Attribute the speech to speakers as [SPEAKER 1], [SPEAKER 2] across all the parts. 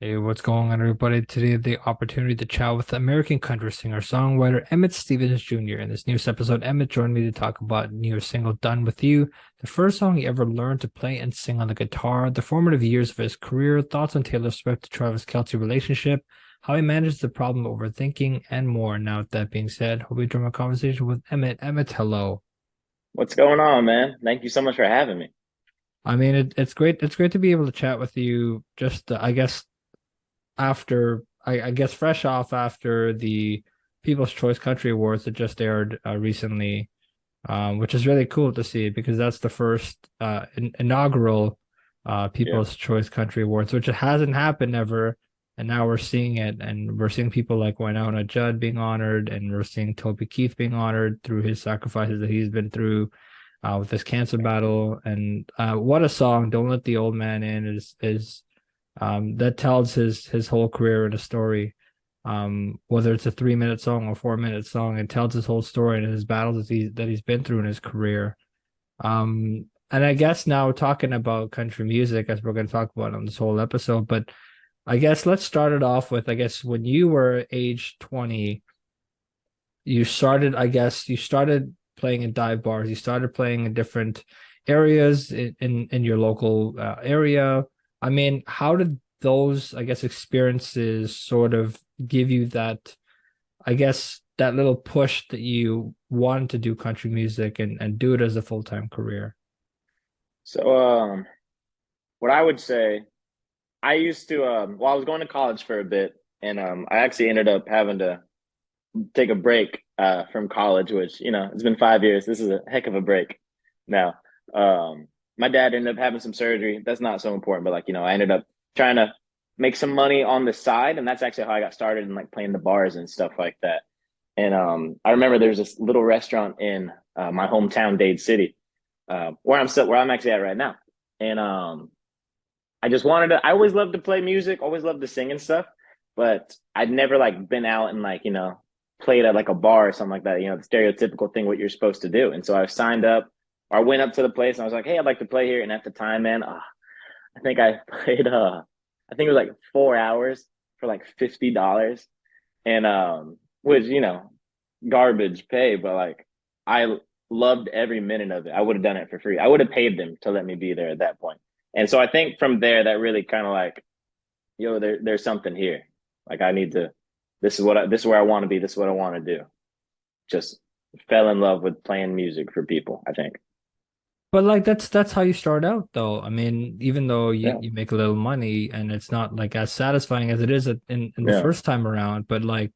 [SPEAKER 1] Hey, what's going on, everybody? Today, the opportunity to chat with American country singer-songwriter Emmet Stevens Jr. In this newest episode, Emmet joined me to talk about new single "Done With You," the first song he ever learned to play and sing on the guitar, the formative years of his career, thoughts on Taylor Swift to Travis Kelce relationship, how he managed the problem of overthinking, and more. Now, with that being said, hope you enjoy my conversation with Emmet. Emmet, hello.
[SPEAKER 2] What's going on, man? Thank you so much for having me.
[SPEAKER 1] I mean, it's great. It's great to be able to chat with you. Just, I guess, after I guess fresh off after the People's Choice Country Awards that just aired recently, which is really cool to see because that's the first inaugural
[SPEAKER 2] Yeah.
[SPEAKER 1] People's Choice Country Awards, which it hasn't happened ever, and now we're seeing it, and we're seeing people like Winona Judd being honored, and we're seeing Toby Keith being honored through his sacrifices that he's been through. With this cancer battle, and what a song! "Don't Let the Old Man In" is that tells his whole career in a story. Whether it's a 3 minute song or 4 minute song, it tells his whole story and his battles that he's been through in his career. And I guess now talking about country music, as we're going to talk about on this whole episode, but I guess let's start it off with, I guess, when you were age 20, you started playing in dive bars, you started playing in different areas in your local area. I mean, how did those, I guess, experiences sort of give you that, I guess, that little push that you wanted to do country music and do it as a full-time career?
[SPEAKER 2] So, what I would say, I used to, well, I was going to college for a bit, and I actually ended up having to take a break from college, which, it's been 5 years. This is a heck of a break now. My dad ended up having some surgery. That's not so important, but I ended up trying to make some money on the side, and that's actually how I got started in like playing the bars and stuff like that. And I remember there was this little restaurant in my hometown, Dade City, where I'm actually at right now. And I just wanted to. I always loved to play music, always loved to sing and stuff, but I'd never like been out and played at like a bar or something like that. The stereotypical thing what you're supposed to do. And so I signed up, or I went up to the place and I was like, "Hey, I'd like to play here." And at the time, man, I think I played. I think it was like 4 hours for like $50, and which garbage pay, but like I loved every minute of it. I would have done it for free. I would have paid them to let me be there at that point. And so I think from there that really kind of like, there's something here. Like I need to. This is where I want to be. This is what I want to do. Just fell in love with playing music for people, I think.
[SPEAKER 1] But like that's how you start out though. I mean, even though you,
[SPEAKER 2] Yeah.
[SPEAKER 1] you make a little money and it's not like as satisfying as it is in the
[SPEAKER 2] Yeah.
[SPEAKER 1] first time around, but like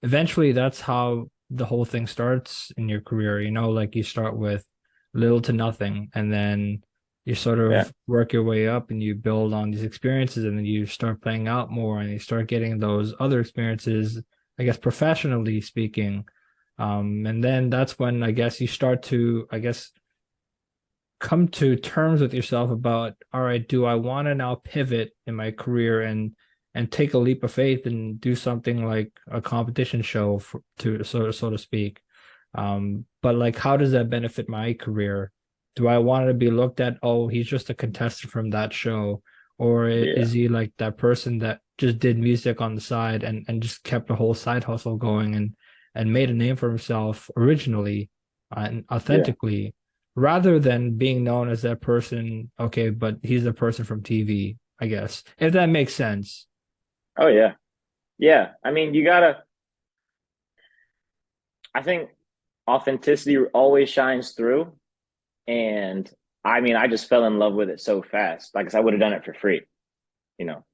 [SPEAKER 1] eventually that's how the whole thing starts in your career, like you start with little to nothing and then you sort
[SPEAKER 2] Yeah.
[SPEAKER 1] of work your way up and you build on these experiences and then you start playing out more and you start getting those other experiences, I guess professionally speaking. And then that's when I guess you start to, I guess, come to terms with yourself about, all right, do I want to now pivot in my career and take a leap of faith and do something like a competition show to so to speak. But like how does that benefit my career? Do I want to be looked at, oh, he's just a contestant from that show, or
[SPEAKER 2] Yeah.
[SPEAKER 1] is he like that person that just did music on the side and just kept a whole side hustle going and made a name for himself originally and
[SPEAKER 2] Yeah.
[SPEAKER 1] authentically, rather than being known as that person? Okay, but he's the person from TV, I guess, if that makes sense.
[SPEAKER 2] Oh yeah. Yeah. I mean, you gotta. I think authenticity always shines through. And I mean, I just fell in love with it so fast. Like, I would have done it for free, you know,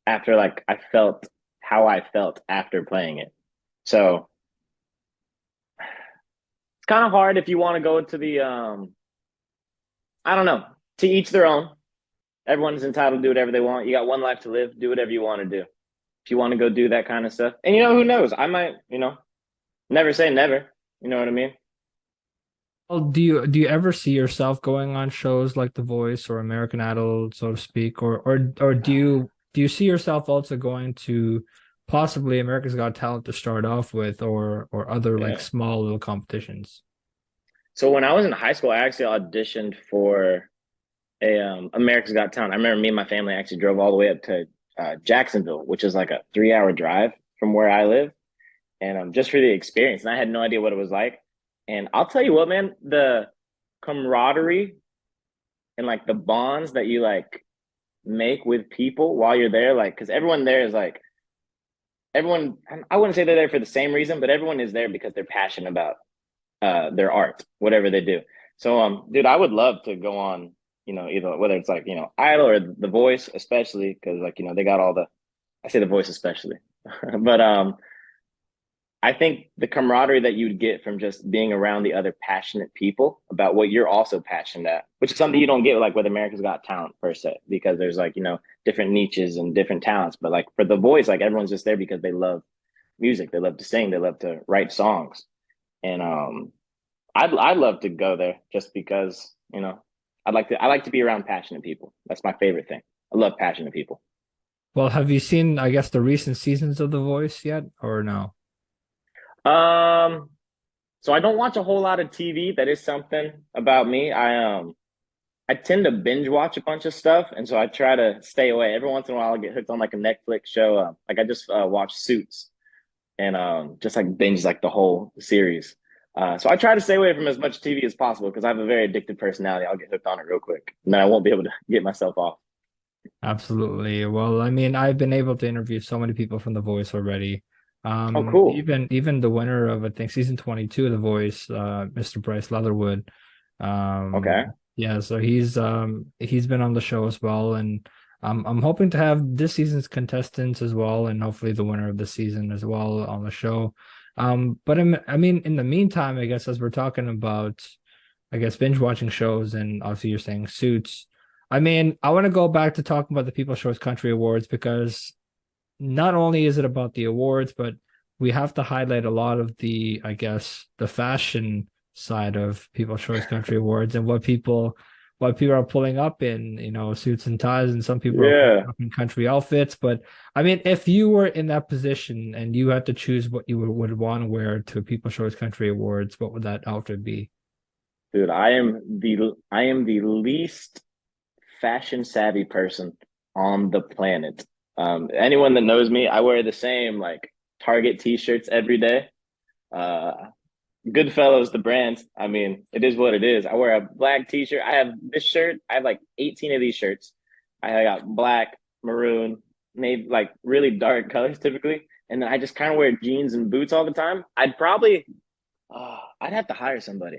[SPEAKER 2] after like I felt how I felt after playing it. So it's kind of hard if you want to go to the, I don't know, to each their own. Everyone's entitled to do whatever they want. You got one life to live, do whatever you want to do. If you want to go do that kind of stuff. And who knows? I might, never say never. You know what I mean?
[SPEAKER 1] Well, do you ever see yourself going on shows like The Voice or American Idol, so to speak, or do you see yourself also going to possibly America's Got Talent to start off with, or other like
[SPEAKER 2] Yeah.
[SPEAKER 1] small little competitions?
[SPEAKER 2] So when I was in high school, I actually auditioned for a America's Got Talent. I remember me and my family actually drove all the way up to Jacksonville, which is like a 3 hour drive from where I live, and just for the experience. And I had no idea what it was like. And I'll tell you what, man, the camaraderie and like the bonds that you like make with people while you're there, like, because everyone there is like everyone. I wouldn't say they're there for the same reason, but everyone is there because they're passionate about their art, whatever they do. So dude, I would love to go on, either whether it's like, Idol or The Voice, especially because like, they got all the I say The Voice especially. But I think the camaraderie that you'd get from just being around the other passionate people about what you're also passionate at, which is something you don't get like with America's Got Talent per se, because there's like, different niches and different talents. But like for The Voice, like everyone's just there because they love music, they love to sing, they love to write songs. And I'd love to go there just because, I like to be around passionate people. That's my favorite thing. I love passionate people.
[SPEAKER 1] Well, have you seen, I guess, the recent seasons of The Voice yet, or no?
[SPEAKER 2] Um, so I don't watch a whole lot of TV. That is something about me. I tend to binge watch a bunch of stuff, and so I try to stay away. Every once in a while, I get hooked on like a Netflix show. Like I just watched Suits, and just like binge like the whole series. So I try to stay away from as much TV as possible because I have a very addictive personality. I'll get hooked on it real quick, and then I won't be able to get myself off.
[SPEAKER 1] Absolutely. Well, I mean, I've been able to interview so many people from The Voice already.
[SPEAKER 2] Oh, cool.
[SPEAKER 1] Even the winner of I think season 22 of The Voice, Mr. Bryce Leatherwood.
[SPEAKER 2] Okay.
[SPEAKER 1] Yeah, so he's been on the show as well, and I'm hoping to have this season's contestants as well, and hopefully the winner of the season as well on the show. But I mean, in the meantime, I guess as we're talking about, I guess binge watching shows, and obviously you're saying Suits. I mean, I want to go back to talking about the People's Choice Country Awards because not only is it about the awards, but we have to highlight a lot of the, I guess, the fashion side of People's Choice Country Awards and what people are pulling up in, suits and ties, and some people are pulling
[SPEAKER 2] Yeah,
[SPEAKER 1] up in country outfits. But I mean, if you were in that position and you had to choose what you would want to wear to People's Choice Country Awards, what would that outfit be?
[SPEAKER 2] dude, I am the least fashion savvy person on the planet. Anyone that knows me, I wear the same like Target t-shirts every day. Uh, Goodfellas, the brand. I mean, it is what it is. I wear a black t-shirt. I have this shirt. I have like 18 of these shirts. I got black, maroon, maybe like really dark colors typically. And then I just kind of wear jeans and boots all the time. I'd have to hire somebody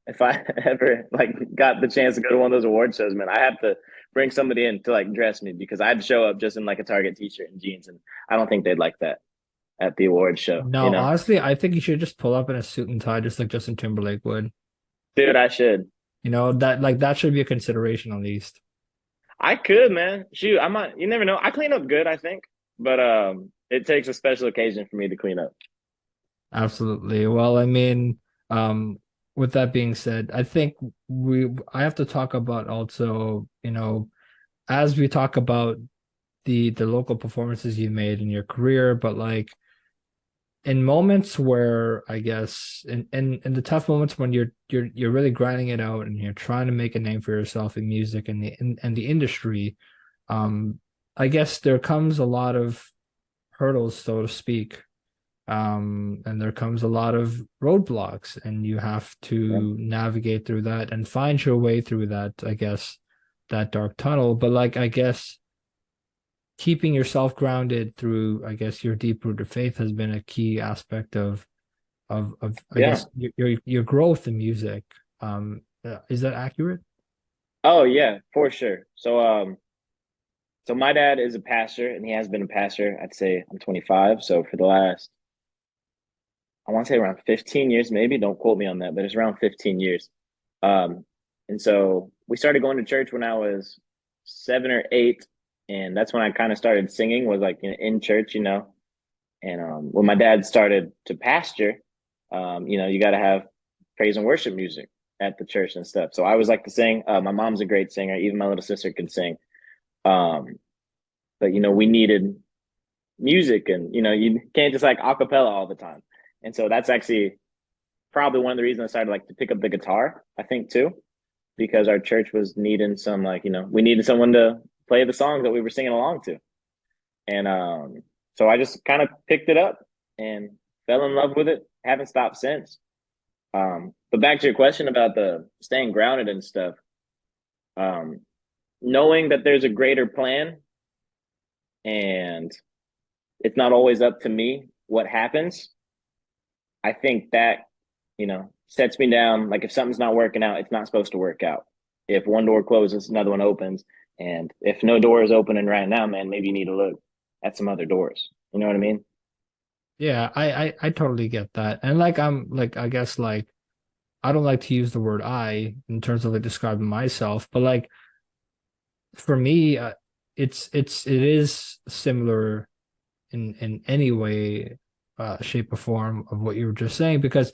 [SPEAKER 2] if I ever like got the chance to go to one of those award shows, man. I have to bring somebody in to like dress me because I'd show up just in like a Target t-shirt and jeans, and I don't think they'd like that at the award show,
[SPEAKER 1] No, honestly, I think you should just pull up in a suit and tie, just like Justin Timberlake would.
[SPEAKER 2] Dude, I should.
[SPEAKER 1] That should be a consideration at least.
[SPEAKER 2] I could, man. Shoot, I might. You never know. I clean up good, I think, but it takes a special occasion for me to clean up.
[SPEAKER 1] Absolutely. Well, I mean, with that being said, I think I have to talk about also, as we talk about the local performances you made in your career, but like in moments where I guess in the tough moments when you're really grinding it out and you're trying to make a name for yourself in music and the industry, um, I guess there comes a lot of hurdles, so to speak, and there comes a lot of roadblocks, and you have
[SPEAKER 2] Yeah.
[SPEAKER 1] to navigate through that and find your way through that, I guess, that dark tunnel. But like, I guess keeping yourself grounded through, I guess, your deep rooted faith has been a key aspect of I
[SPEAKER 2] Yeah.
[SPEAKER 1] guess your growth in music. Is that accurate?
[SPEAKER 2] Oh yeah, for sure. So my dad is a pastor, and he has been a pastor. I'd say I'm 25, so for the last, I want to say around 15 years, maybe. Don't quote me on that, but it's around 15 years. Um, and so we started going to church when I was 7 or 8, and that's when I kind of started singing. Was like in church, And when my dad started to pastor, you got to have praise and worship music at the church and stuff. So I always like to sing. My mom's a great singer. Even my little sister can sing. Um, but we needed music, and you can't just like acapella all the time. And so that's actually probably one of the reasons I started like to pick up the guitar. I think too, because our church was needing some like we needed someone to play the songs that we were singing along to. And so I just kind of picked it up and fell in love with it. Haven't stopped since. But back to your question about the staying grounded and stuff, um, knowing that there's a greater plan and it's not always up to me what happens, I think that, sets me down. Like if something's not working out, it's not supposed to work out. If one door closes, another one opens. And if no door is opening right now, man, maybe you need to look at some other doors. You know what I mean?
[SPEAKER 1] Yeah, I totally get that. And like I'm like I guess like I don't like to use the word I in terms of like describing myself, but like for me, it is similar in any way, shape or form of what you were just saying. Because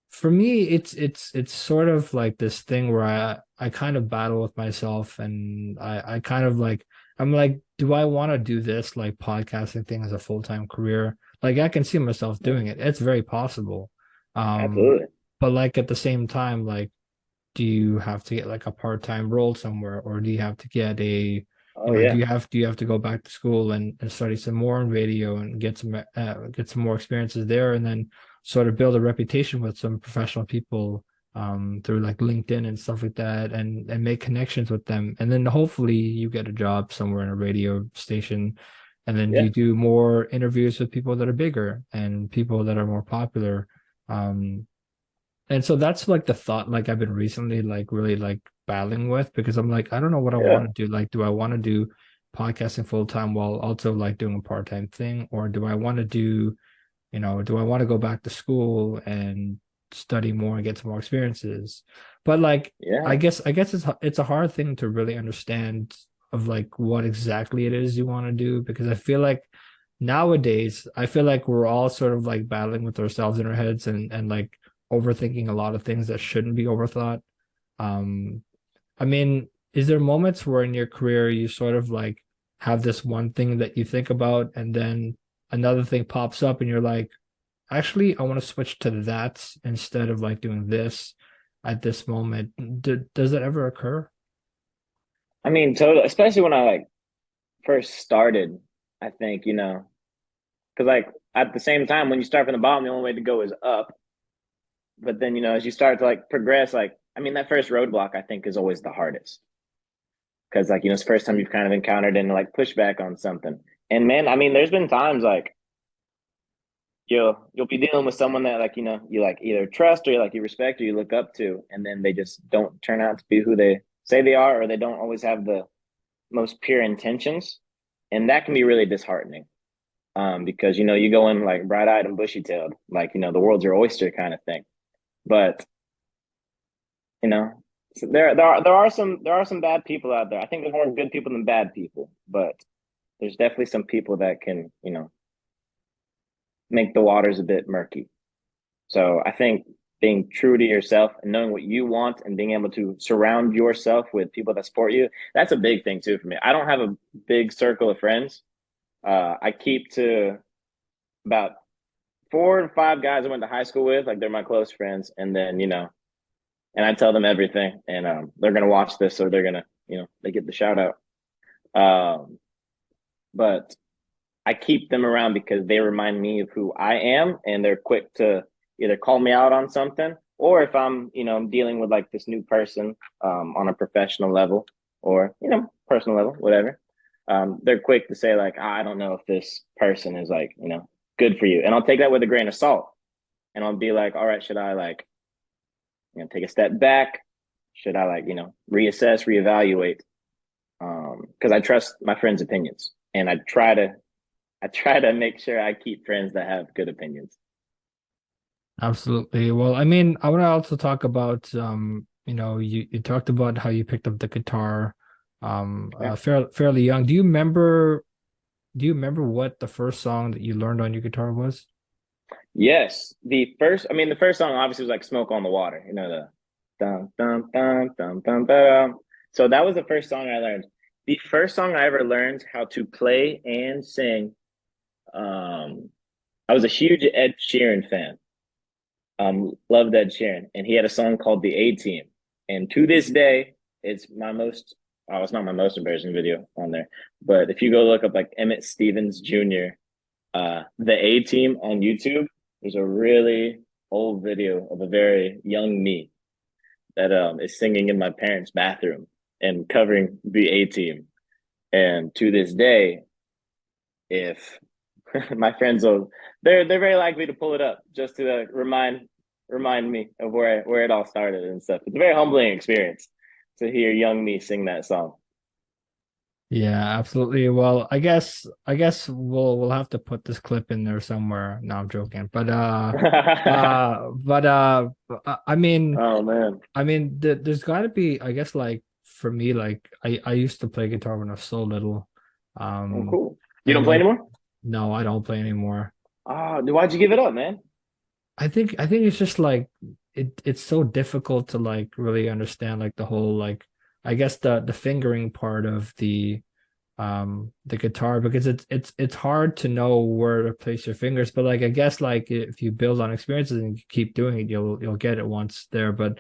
[SPEAKER 1] for me, it's sort of like this thing where I kind of battle with myself, and I kind of like I'm like, do I want to do this like podcasting thing as a full-time career? Like I can see myself
[SPEAKER 2] Yeah,
[SPEAKER 1] doing it. It's very possible. Um,
[SPEAKER 2] absolutely.
[SPEAKER 1] but like at the same time, like do you have to get like a part-time role somewhere, or do you have to get a
[SPEAKER 2] Oh yeah.
[SPEAKER 1] do you have to go back to school and study some more in radio and get some more experiences there, and then sort of build a reputation with some professional people through like LinkedIn and stuff like that, and make connections with them, and then hopefully you get a job somewhere in a radio station, and then
[SPEAKER 2] Yeah.
[SPEAKER 1] you do more interviews with people that are bigger and people that are more popular. um and so that's like the thought like I've been recently like really like battling with, because I'm like, I don't know what I want
[SPEAKER 2] Yeah.
[SPEAKER 1] to do. Like, do I want to do podcasting full time while also like doing a part-time thing? Or do I want to do, do I want to go back to school and study more and get some more experiences? But like,
[SPEAKER 2] Yeah.
[SPEAKER 1] I guess it's a hard thing to really understand of like what exactly it is you want to do, because I feel like nowadays I feel like we're all sort of like battling with ourselves in our heads and like overthinking a lot of things that shouldn't be overthought. Um, I mean, is there moments where in your career you sort of like have this one thing that you think about and then another thing pops up and you're like, actually, I want to switch to that instead of like doing this at this moment? Does that ever occur?
[SPEAKER 2] I mean, totally, especially when I like first started, I think, because like at the same time, when you start from the bottom, the only way to go is up. But then, as you start to like progress, like, I mean, that first roadblock, I think, is always the hardest. Because, like, it's the first time you've kind of encountered and like pushback on something. And man, I mean, there's been times like you'll be dealing with someone that like, you like either trust or like you respect or you look up to, and then they just don't turn out to be who they say they are, or they don't always have the most pure intentions. And that can be really disheartening. Because you go in like bright eyed and bushy tailed, like the world's your oyster kind of thing. But you know, so there are some bad people out there. I think there's more good people than bad people, but there's definitely some people that can make the waters a bit murky. So I think being true to yourself and knowing what you want and being able to surround yourself with people that support you, that's a big thing too for me. I don't have a big circle of friends. I keep to about 4 to 5 guys I went to high school with, like they're my close friends, and then and I tell them everything, and they're gonna watch this, so they're gonna, they get the shout out. Um, but I keep them around because they remind me of who I am, and they're quick to either call me out on something, or if I'm, dealing with like this new person on a professional level, or personal level, whatever. They're quick to say like, I don't know if this person is like, good for you, and I'll take that with a grain of salt, and I'll be like, all right, should I like, take a step back? Should I like, reassess, reevaluate? Because I trust my friends' opinions, and I try to make sure I keep friends that have good opinions.
[SPEAKER 1] Absolutely. Well, I mean, I want to also talk about you talked about how you picked up the guitar
[SPEAKER 2] Yeah.
[SPEAKER 1] fairly young. Do you remember what the first song that you learned on your guitar was?
[SPEAKER 2] Yes, the first song obviously was like "Smoke on the Water." The dum dum dum dum dum dum. So that was the first song I learned. The first song I ever learned how to play and sing. Um, I was a huge Ed Sheeran fan. Loved Ed Sheeran, and he had a song called "The A Team," and to this day, it's my most oh, it's not my most embarrassing video on there, but if you go look up like Emmet Stevens Jr., the A Team on YouTube, there's a really old video of a very young me that is singing in my parents' bathroom and covering the A Team. And to this day, if my friends will, they're very likely to pull it up just to remind me of where it all started and stuff. It's a very humbling experience to hear young me sing that song.
[SPEAKER 1] Yeah, absolutely. Well, I guess we'll have to put this clip in there somewhere. No, I'm joking. I mean,
[SPEAKER 2] Oh man.
[SPEAKER 1] there's got to be, I guess, like for me, like I used to play guitar when I was so little.
[SPEAKER 2] Oh,
[SPEAKER 1] Um,
[SPEAKER 2] cool. You don't
[SPEAKER 1] and
[SPEAKER 2] play
[SPEAKER 1] like
[SPEAKER 2] anymore?
[SPEAKER 1] no, I don't play anymore.
[SPEAKER 2] Oh, why'd you give it up, man?
[SPEAKER 1] I think it's just like it's so difficult to like really understand like the whole like I guess the fingering part of the guitar because it's hard to know where to place your fingers, but like I guess like if you build on experiences and you keep doing it, you'll get it once there. But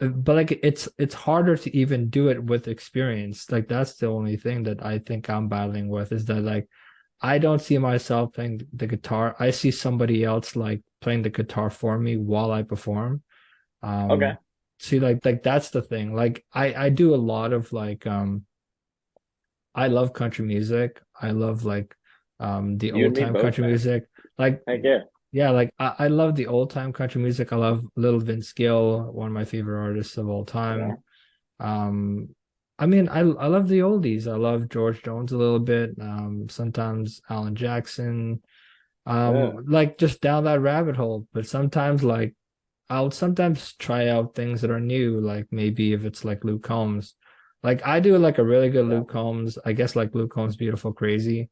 [SPEAKER 1] like it's harder to even do it with experience. Like that's the only thing that I think I'm battling with is that like I don't see myself playing the guitar. I see somebody else like playing the guitar for me while I perform.
[SPEAKER 2] Okay.
[SPEAKER 1] Um, see, like that's the thing. Like I do a lot of like I love country music. I love like the
[SPEAKER 2] You and
[SPEAKER 1] old
[SPEAKER 2] me
[SPEAKER 1] time
[SPEAKER 2] both,
[SPEAKER 1] country
[SPEAKER 2] man.
[SPEAKER 1] music. Like
[SPEAKER 2] Heck yeah.
[SPEAKER 1] yeah, like I love the old time country music. I love Little Vince Gill, one of my favorite artists of all
[SPEAKER 2] Yeah.
[SPEAKER 1] time. Um, I mean, I love the oldies. I love George Jones a little bit. Sometimes Alan Jackson.
[SPEAKER 2] Yeah.
[SPEAKER 1] Like just down that rabbit hole. But sometimes like I'll sometimes try out things that are new, like maybe if it's like Luke Combs. Like I do like a really good
[SPEAKER 2] Yeah.
[SPEAKER 1] Luke Combs. I guess like Luke Combs' Beautiful Crazy.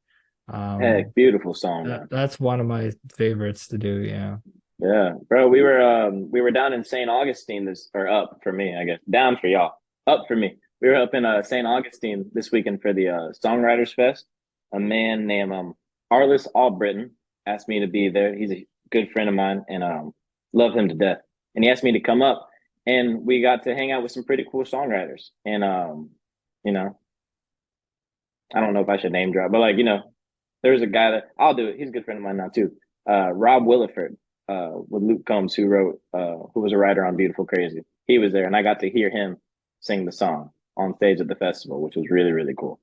[SPEAKER 2] Heck, beautiful song, man.
[SPEAKER 1] That's one of my favorites to do, yeah.
[SPEAKER 2] Yeah, bro. We were down in St. Augustine this or up for me, I guess. Down for y'all. Up for me. We were up in St. Augustine this weekend for the Songwriters Fest. A man named Arliss Albritton asked me to be there. He's a good friend of mine and love him to death. And he asked me to come up and we got to hang out with some pretty cool songwriters. And you know, I don't know if I should name drop, but like, there's a guy that I'll do it. He's a good friend of mine now too. Rob Williford, with Luke Combs, who was a writer on Beautiful Crazy. He was there, and I got to hear him sing the song on stage at the festival, which was really really cool.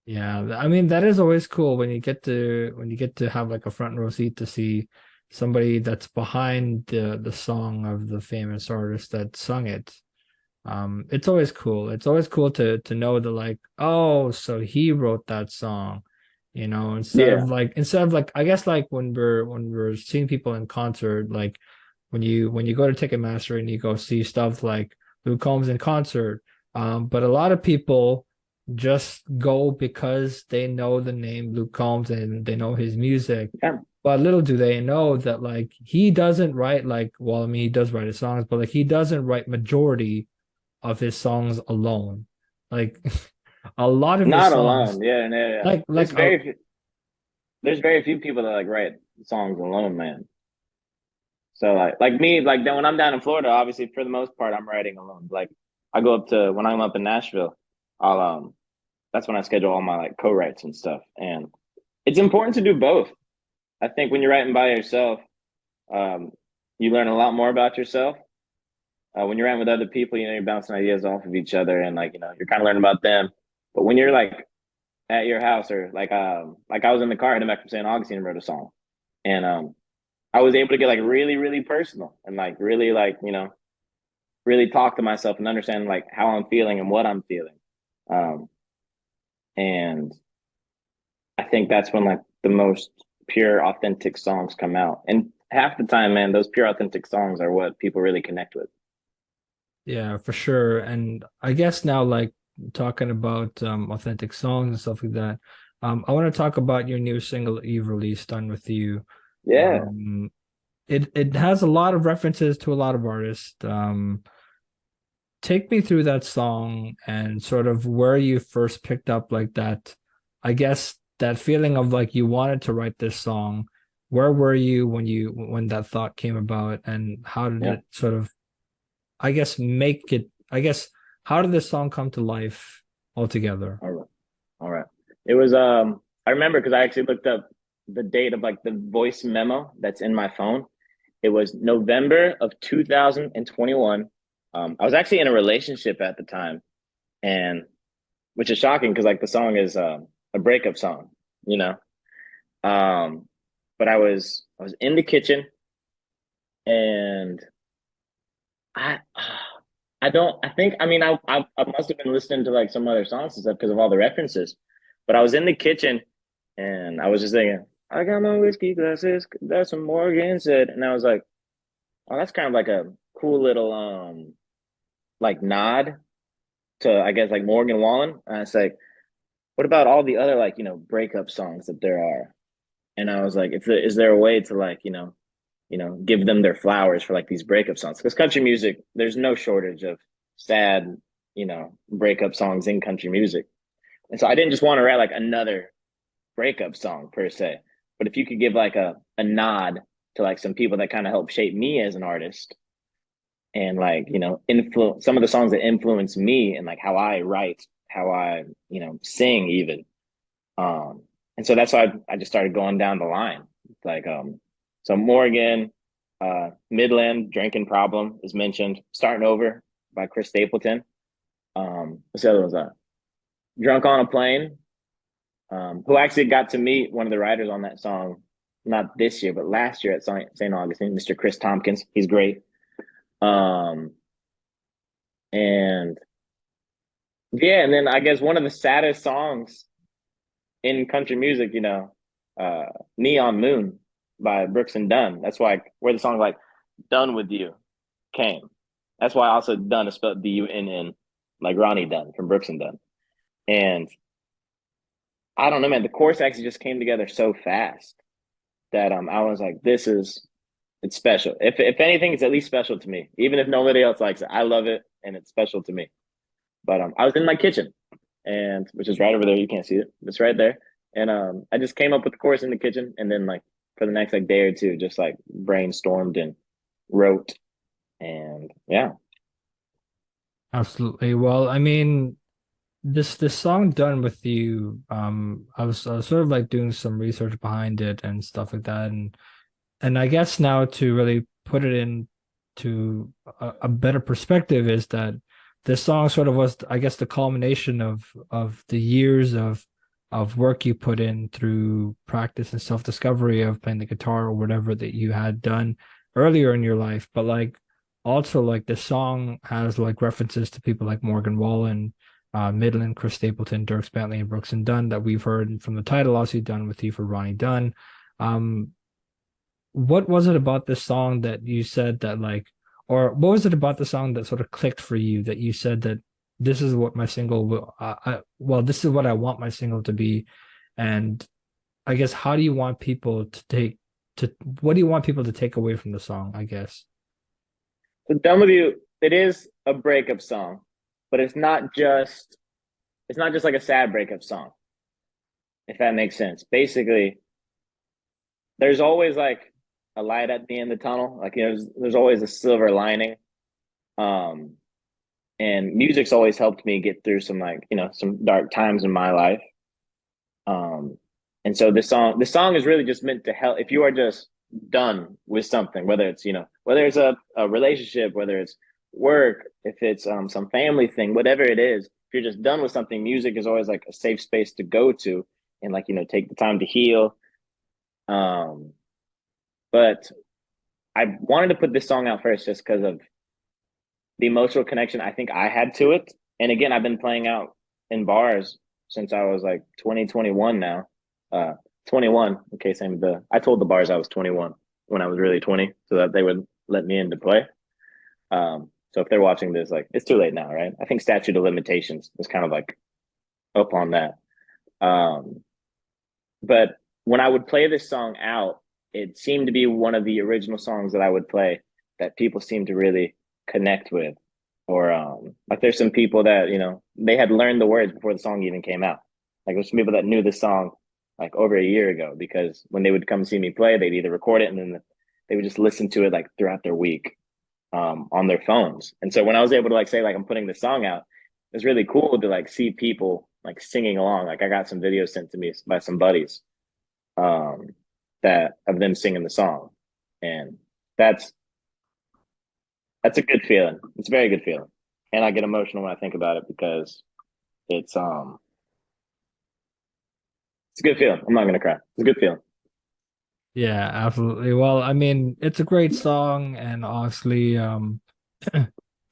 [SPEAKER 1] Yeah, I mean that is always cool when you get to have like a front row seat to see somebody that's behind the song of the famous artist that sung it. It's always cool. It's always cool to know that like, oh, so he wrote that song,
[SPEAKER 2] Yeah,
[SPEAKER 1] instead of like I guess like when we're seeing people in concert, like when you go to Ticketmaster and you go see stuff like Luke Combs in concert, but a lot of people just go because they know the name Luke Combs and they know his music.
[SPEAKER 2] yeah.
[SPEAKER 1] But little do they know that like he doesn't write like well, I mean he does write his songs, but like he doesn't write majority of his songs alone. Like a lot of his
[SPEAKER 2] Not
[SPEAKER 1] songs,
[SPEAKER 2] alone. Yeah, yeah, yeah.
[SPEAKER 1] like
[SPEAKER 2] There's
[SPEAKER 1] like a,
[SPEAKER 2] very few people that like write songs alone, man. So like me, like then when I'm down in Florida, obviously for the most part I'm writing alone. Like I go up to when I'm up in Nashville, I'll that's when I schedule all my like co-writes and stuff. And it's important to do both. I think when you're writing by yourself, um, you learn a lot more about yourself. When you're writing with other people, you're bouncing ideas off of each other, and like you're kind of learning about them. But when you're like at your house, or like I was in the car heading back from St. Augustine and wrote a song, and I was able to get like really really personal and like really like really talk to myself and understand like how I'm feeling and what I'm feeling. Um, and I think that's when like the most pure, authentic songs come out. And half the time, man, those pure, authentic songs are what people really connect with.
[SPEAKER 1] yeah, for sure. And I guess now like talking about authentic songs and stuff like that. I want to talk about your new single that you've released, Done With You.
[SPEAKER 2] Yeah.
[SPEAKER 1] Um it has a lot of references to a lot of artists. Take me through that song and sort of where you first picked up like that, I guess that feeling of like you wanted to write this song. Where were you when that thought came about and how did
[SPEAKER 2] Yeah.
[SPEAKER 1] it sort of, I guess, make it, I guess, how did this song come to life altogether?
[SPEAKER 2] All right. All right. It was I remember because I actually looked up the date of like the voice memo that's in my phone. It was November of 2021. I was actually in a relationship at the time, and which is shocking because like the song is a breakup song, you know. Um, but I was in the kitchen and I I don't I think I mean I must have been listening to like some other songs and stuff because of all the references. But I was in the kitchen and I was just thinking, I got my whiskey glasses, that's what Morgan said. And I was like, oh, that's kind of like a cool little like nod to I guess like Morgan Wallen. And it's like, what about all the other like, breakup songs that there are? And I was like, is there a way to like, give them their flowers for like these breakup songs? Because country music, there's no shortage of sad, breakup songs in country music. And so I didn't just want to write like another breakup song per se, but if you could give like a nod to like some people that kind of helped shape me as an artist and like, influence some of the songs that influence me and like how I write, how I, sing even. Um, and so that's why I just started going down the line. Like, so Morgan, Midland, Drinking Problem is mentioned. Starting Over by Chris Stapleton. What's the other one's that? Drunk on a Plane, who actually got to meet one of the writers on that song, not this year, but last year at St. Augustine, Mr. Chris Tompkins. He's great. Um, and yeah, and then I guess one of the saddest songs in country music, uh, Neon Moon by Brooks and Dunn. That's why where the song like Dunn With You came. That's why also Dunn is spelled Dunn, like Ronnie Dunn from Brooks and Dunn. And I don't know, man, the chorus actually just came together so fast that I was like, it's special. If anything, it's at least special to me. Even if nobody else likes it. I love it and it's special to me. But I was in my kitchen and which is right over there. You can't see it. It's right there. And I just came up with the chorus in the kitchen and then like for the next like day or two, just like brainstormed and wrote and yeah.
[SPEAKER 1] Absolutely. Well, I mean, this song Done With You, I was sort of like doing some research behind it and stuff like that, and I guess now to really put it into a better perspective is that this song sort of was, I guess, the culmination of the years of work you put in through practice and self-discovery of playing the guitar or whatever that you had done earlier in your life. But like also like the song has like references to people like Morgan Wallen, Midland, Chris Stapleton, Dirks Bentley, and Brooks and Dunn that we've heard from the title, also Done With You for Ronnie Dunn. Um, what was it about this song that you said that like, or what was it about the song that sort of clicked for you that you said that this is what my single will, well, this is what I want my single to be, and I guess how do you want people to what do you want people to take away from the song? I guess.
[SPEAKER 2] So Done With You, it is a breakup song, but it's not just like a sad breakup song, if that makes sense. Basically, there's always like a light at the end of the tunnel. Like there's always a silver lining. Um, and music's always helped me get through some like some dark times in my life. Um, and so this song is really just meant to help if you are just done with something, whether it's whether it's a relationship, whether it's work, if it's some family thing, whatever it is. If you're just done with something, music is always like a safe space to go to and like take the time to heal. Um, but I wanted to put this song out first just because of the emotional connection I think I had to it. And again, I've been playing out in bars since I was like 2021 now. 21, in case I told the bars I was 21 when I was really 20 so that they would let me in to play. So if they're watching this, like it's too late now, right? I think statute of limitations is kind of like up on that. Um, but when I would play this song out, it seemed to be one of the original songs that I would play that people seemed to really connect with. Or like there's some people that, they had learned the words before the song even came out. Like there's some people that knew the song like over a year ago because when they would come see me play, they'd either record it and then they would just listen to it like throughout their week on their phones. And so when I was able to like say like I'm putting this song out, it's really cool to like see people like singing along. Like I got some videos sent to me by some buddies, um, that of them singing the song, and that's that's a good feeling. It's a very good feeling, and I get emotional when I think about it because it's um it's a good feeling. I'm not gonna cry. It's a good feeling.
[SPEAKER 1] Yeah, absolutely. Well, I mean, it's a great song, and obviously,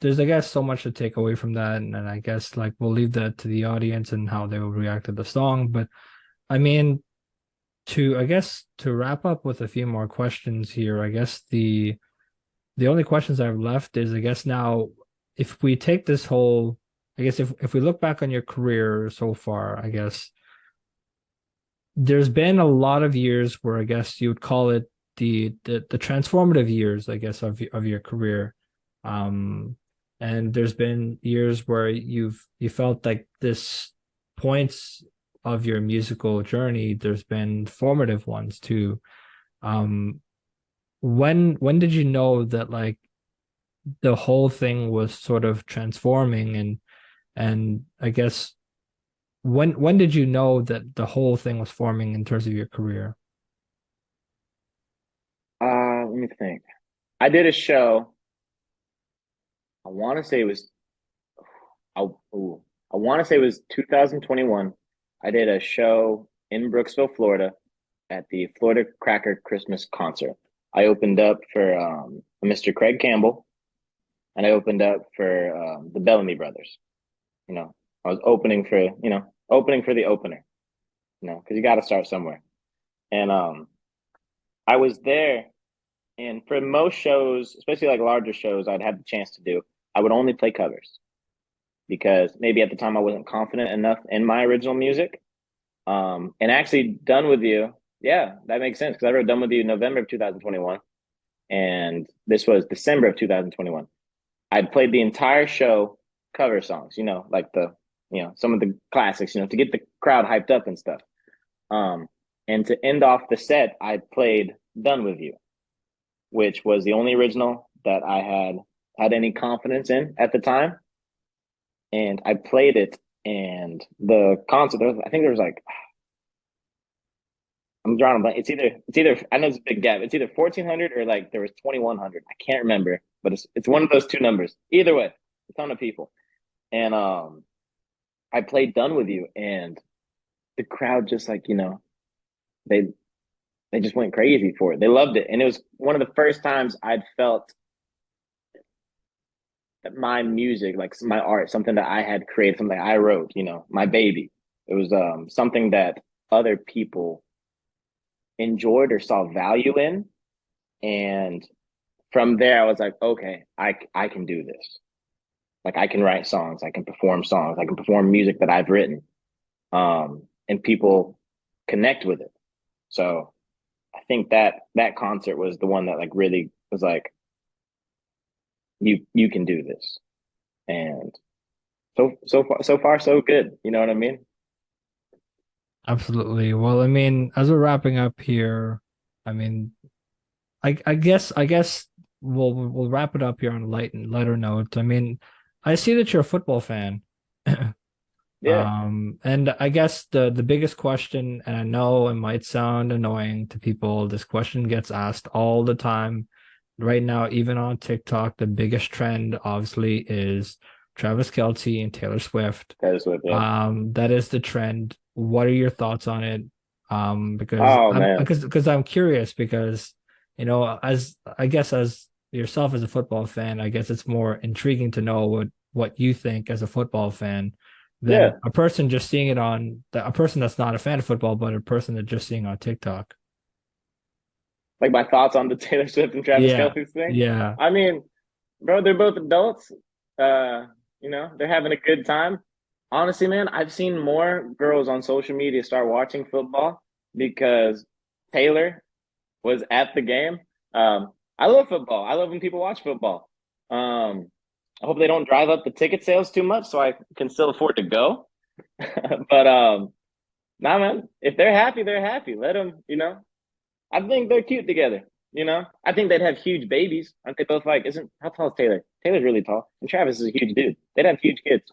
[SPEAKER 1] there's, I guess, so much to take away from that, and I guess like we'll leave that to the audience and how they will react to the song. But I mean, I guess to wrap up with a few more questions here, I guess the only questions I've left is, I guess now, if we take this whole, I guess if we look back on your career so far, I guess there's been a lot of years where I guess you would call it the transformative years, I guess, of your career. Um, and there's been years where you felt like this points of your musical journey, there's been formative ones too. Um, when did you know that like the whole thing was sort of transforming, and I guess when did you know that the whole thing was forming in terms of your career?
[SPEAKER 2] Let me think. I did a show. I want to say it was. I, ooh, I want to say it was 2021. I did a show in Brooksville, Florida, at the Florida Cracker Christmas concert. I opened up for Mr. Craig Campbell, and I opened up for the Bellamy Brothers. You know, I was opening for the opener. You know, because you got to start somewhere. And I was there, and for most shows, especially like larger shows, I'd have the chance to do. I would only play covers because maybe at the time I wasn't confident enough in my original music. And actually, Done With You, yeah, that makes sense because I wrote Done With You in November of 2021, and this was December of 2021. I'd played the entire show cover songs, like some of the classics, to get the crowd hyped up and stuff. Um, and to end off the set, I played Done With You, which was the only original that I had any confidence in at the time. And I played it, and the concert, I think there was like, I'm drawing a blank. It's either I know it's a big gap. It's either 1,400 or like there was 2,100. I can't remember, but it's one of those two numbers. Either way, a ton of people. And I played Done With You, and the crowd just like, they they just went crazy for it. They loved it. And it was one of the first times I'd felt that my music, like my art, something that I had created, something I wrote, my baby. It was something that other people enjoyed or saw value in. And from there I was like, okay, I can do this. Like I can write songs, I can perform songs, I can perform music that I've written. And people connect with it. So I think that concert was the one that like really was like, you can do this. And so far so good. You know what I mean?
[SPEAKER 1] Absolutely. Well, I mean, as we're wrapping up here, I mean, I guess we'll wrap it up here on a lighter note. I mean, I see that you're a football fan.
[SPEAKER 2] Yeah.
[SPEAKER 1] And I guess the biggest question, and I know it might sound annoying to people, this question gets asked all the time. Right now, even on TikTok, the biggest trend obviously is Travis Kelce and Taylor Swift.
[SPEAKER 2] That is what, yeah.
[SPEAKER 1] That is the trend. What are your thoughts on it? Because
[SPEAKER 2] Oh
[SPEAKER 1] I'm
[SPEAKER 2] man.
[SPEAKER 1] because I'm curious because as I guess as yourself as a football fan, I guess it's more intriguing to know what you think as a football fan than
[SPEAKER 2] Yeah.
[SPEAKER 1] a person just seeing it a person that's not a fan of football, but a person that's just seeing on TikTok.
[SPEAKER 2] Like my thoughts on the Taylor Swift and Travis
[SPEAKER 1] Yeah,
[SPEAKER 2] Kelce thing.
[SPEAKER 1] yeah.
[SPEAKER 2] I mean, bro, they're both adults. They're having a good time. Honestly, man, I've seen more girls on social media start watching football because Taylor was at the game. I love football. I love when people watch football. I hope they don't drive up the ticket sales too much so I can still afford to go. But nah, man, if they're happy, they're happy. Let them, I think they're cute together. I think they'd have huge babies. Aren't they both like? Isn't how tall is Taylor? Taylor's really tall, and Travis is a huge dude. They'd have huge kids.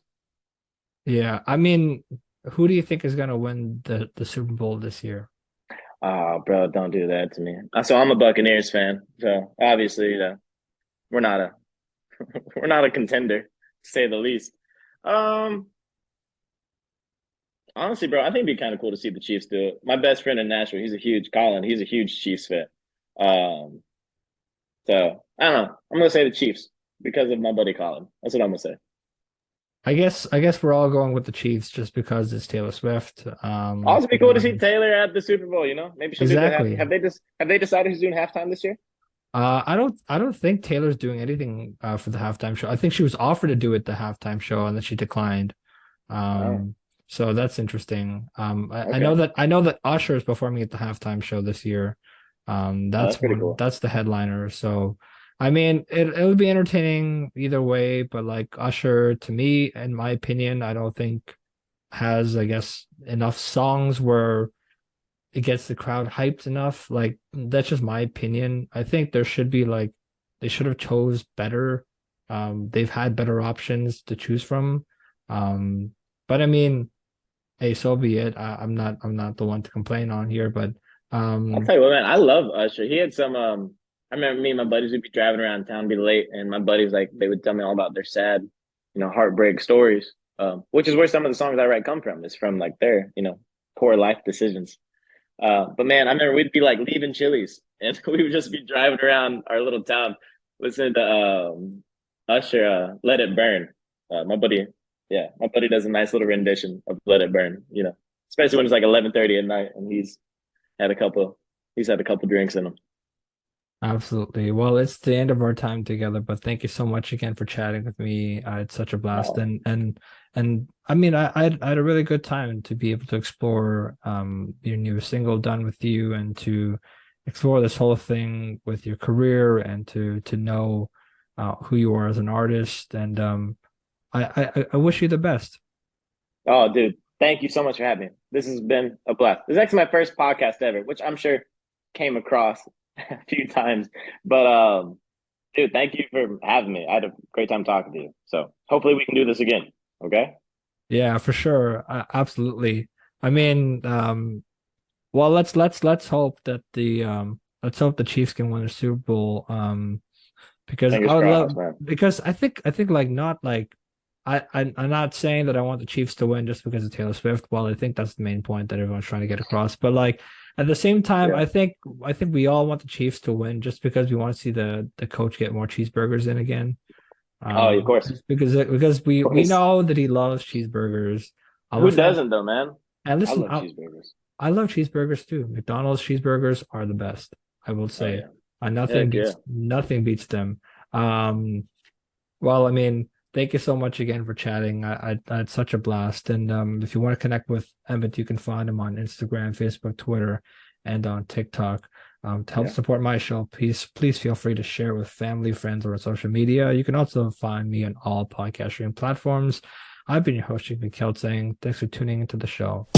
[SPEAKER 1] Yeah, I mean, who do you think is gonna win the Super Bowl this year?
[SPEAKER 2] Oh, bro, don't do that to me. So I'm a Buccaneers fan. So obviously, we're not a we're not a contender, to say the least. Um, Honestly, bro, I think it'd be kind of cool to see the Chiefs do it. My best friend in Nashville, he's a huge Chiefs fan. Um, so I don't know. I'm gonna say the Chiefs because of my buddy Colin. That's what I'm gonna say.
[SPEAKER 1] I guess we're all going with the Chiefs just because it's Taylor Swift.
[SPEAKER 2] Also,
[SPEAKER 1] Let's
[SPEAKER 2] it'd be
[SPEAKER 1] be
[SPEAKER 2] cool to see
[SPEAKER 1] honest.
[SPEAKER 2] Taylor at the Super Bowl. Maybe she'll do the half.
[SPEAKER 1] Exactly.
[SPEAKER 2] Have they decided who's doing halftime this year?
[SPEAKER 1] I don't think Taylor's doing anything for the halftime show. I think she was offered to do it the halftime show and then she declined.
[SPEAKER 2] Oh,
[SPEAKER 1] Um, so that's interesting. I know
[SPEAKER 2] okay.
[SPEAKER 1] that Usher is performing at the halftime show this year.
[SPEAKER 2] Oh,
[SPEAKER 1] That's
[SPEAKER 2] that's pretty
[SPEAKER 1] one
[SPEAKER 2] cool.
[SPEAKER 1] that's the headliner. So I mean it would be entertaining either way, but like Usher to me, in my opinion, I don't think has, I guess, enough songs where it gets the crowd hyped enough. Like that's just my opinion. I think there should be like they should have chose better. They've had better options to choose from. Um, but I mean, hey, so be it. I'm not the one to complain on here, but
[SPEAKER 2] I'll
[SPEAKER 1] um
[SPEAKER 2] tell you what, man. I love Usher. He had some. I remember me and my buddies would be driving around town, be late, and my buddies like they would tell me all about their sad, heartbreak stories. Which is where some of the songs I write come from. Is from like their, poor life decisions. But man, I remember we'd be like leaving Chili's, and we would just be driving around our little town, listening to Usher, "Let It Burn." My buddy, yeah, my buddy does a nice little rendition of "Let It Burn." Especially when it's like 11:30 at night, and had a couple, he's had a couple drinks in him.
[SPEAKER 1] Absolutely. Well, it's the end of our time together, but thank you so much again for chatting with me. It's such a blast,
[SPEAKER 2] Oh,
[SPEAKER 1] and I mean, I had a really good time to be able to explore your new single, "Done With You," and to explore this whole thing with your career and to know who you are as an artist. And I wish you the best.
[SPEAKER 2] oh, dude, thank you so much for having me. This has been a blast. This is actually my first podcast ever, which I'm sure came across a few times, but dude, thank you for having me. I had a great time talking to you. So hopefully we can do this again. Okay.
[SPEAKER 1] Yeah, for sure. Absolutely. I mean, well, let's hope that the let's hope the Chiefs can win the Super Bowl. Because
[SPEAKER 2] Fingers
[SPEAKER 1] I would
[SPEAKER 2] crossed,
[SPEAKER 1] love
[SPEAKER 2] man.
[SPEAKER 1] because I think like not like I'm not saying that I want the Chiefs to win just because of Taylor Swift. Well, I think that's the main point that everyone's trying to get across. But like at the same time,
[SPEAKER 2] Yeah.
[SPEAKER 1] I think we all want the Chiefs to win just because we want to see the coach get more cheeseburgers in again.
[SPEAKER 2] Oh, of course.
[SPEAKER 1] Just because we
[SPEAKER 2] Of
[SPEAKER 1] we
[SPEAKER 2] course.
[SPEAKER 1] know that he loves cheeseburgers. I'm a
[SPEAKER 2] Who
[SPEAKER 1] fan.
[SPEAKER 2] doesn't though, man?
[SPEAKER 1] And
[SPEAKER 2] I
[SPEAKER 1] listen,
[SPEAKER 2] love cheeseburgers.
[SPEAKER 1] I love cheeseburgers too. McDonald's cheeseburgers are the best, I will
[SPEAKER 2] Oh
[SPEAKER 1] say.
[SPEAKER 2] yeah.
[SPEAKER 1] Nothing
[SPEAKER 2] Heck yeah.
[SPEAKER 1] beats them. Um, well, I mean, thank you so much again for chatting. I had such a blast. And if you want to connect with Emmet, you can find him on Instagram, Facebook, Twitter, and on TikTok. To help
[SPEAKER 2] Yeah.
[SPEAKER 1] support my show, please feel free to share with family, friends, or on social media. You can also find me on all podcast streaming platforms. I've been your host, Jigme Kelsang. Thanks for tuning into the show.